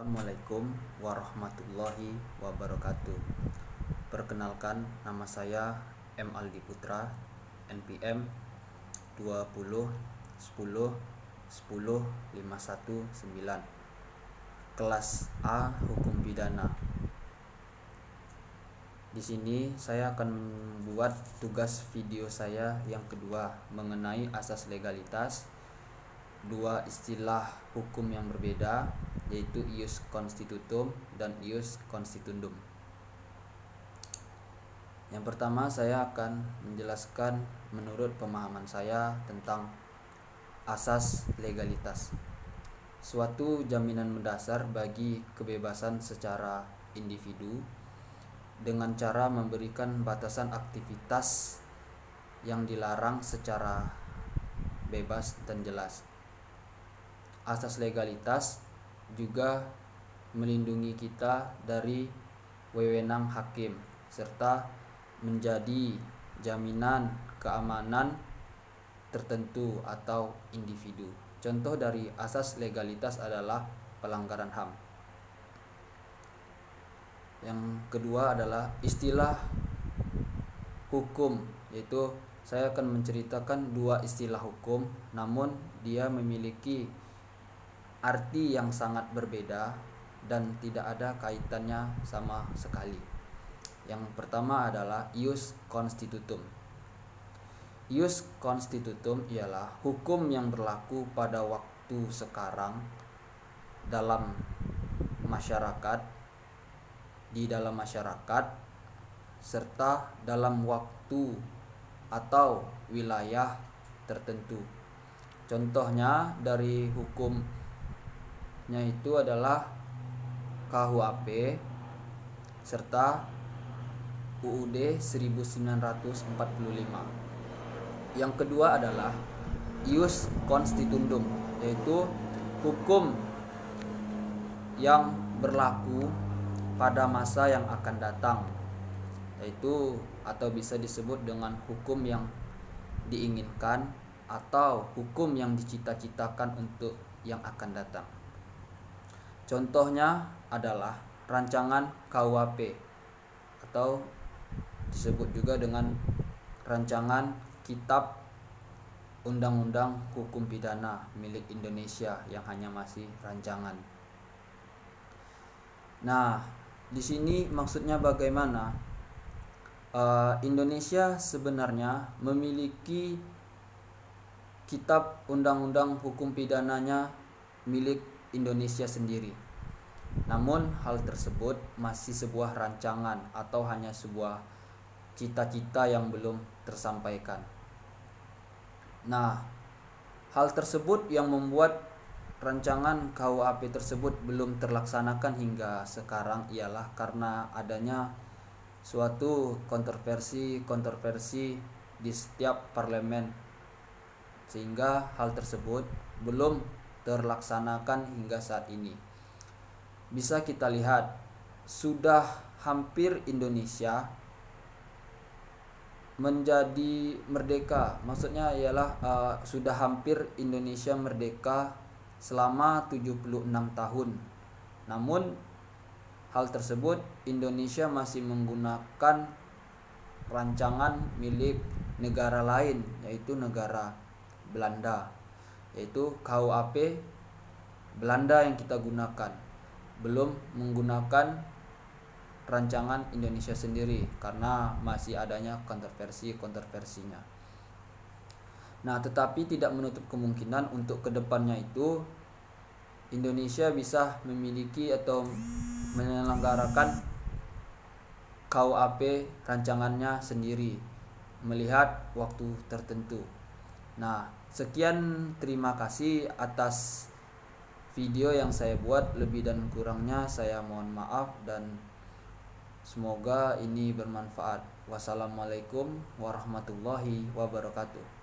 Assalamualaikum warahmatullahi wabarakatuh. Perkenalkan, nama saya M. Aldi Putra, NPM 20 10 10 519, kelas A Hukum Pidana. Di sini saya akan membuat tugas video saya yang kedua mengenai asas legalitas, dua istilah hukum yang berbeda, yaitu ius constitutum dan ius constituendum. Yang pertama, saya akan menjelaskan menurut pemahaman saya tentang asas legalitas. Suatu jaminan mendasar bagi kebebasan secara individu dengan cara memberikan batasan aktivitas yang dilarang secara bebas dan jelas. Asas legalitas juga melindungi kita dari wewenang hakim serta menjadi jaminan keamanan tertentu atau individu. Contoh dari asas legalitas adalah pelanggaran HAM. Yang kedua adalah istilah hukum, yaitu saya akan menceritakan dua istilah hukum, namun dia memiliki arti yang sangat berbeda dan tidak ada kaitannya sama sekali. Yang pertama adalah ius constitutum. Ius constitutum ialah hukum yang berlaku pada waktu sekarang dalam masyarakat, di dalam masyarakat, serta dalam waktu atau wilayah tertentu. Contohnya dari hukum itu adalah KUHP serta UUD 1945. Yang kedua adalah ius constituendum, yaitu hukum yang berlaku pada masa yang akan datang, yaitu atau bisa disebut dengan hukum yang diinginkan atau hukum yang dicita-citakan untuk yang akan datang. Contohnya adalah rancangan KUHP atau disebut juga dengan rancangan Kitab Undang-Undang Hukum Pidana milik Indonesia yang hanya masih rancangan. Nah, di sini maksudnya bagaimana? Indonesia sebenarnya memiliki Kitab Undang-Undang Hukum Pidananya milik Indonesia sendiri. Namun hal tersebut masih sebuah rancangan atau hanya sebuah cita-cita yang belum tersampaikan. Nah, hal tersebut yang membuat rancangan KUHP tersebut belum terlaksanakan hingga sekarang ialah karena adanya suatu kontroversi di setiap parlemen, sehingga hal tersebut belum terlaksanakan hingga saat ini. Bisa kita lihat, sudah hampir Indonesia menjadi merdeka. Maksudnya ialah sudah hampir Indonesia merdeka selama 76 tahun. Namun hal tersebut Indonesia masih menggunakan rancangan milik negara lain, yaitu negara Belanda, yaitu KUHP Belanda yang kita gunakan, belum menggunakan rancangan Indonesia sendiri karena masih adanya kontroversinya. Nah, tetapi tidak menutup kemungkinan untuk kedepannya itu Indonesia bisa memiliki atau menyelenggarakan KUHP rancangannya sendiri melihat waktu tertentu. Nah, sekian, terima kasih atas video yang saya buat. Lebih dan kurangnya saya mohon maaf dan semoga ini bermanfaat. Wassalamualaikum warahmatullahi wabarakatuh.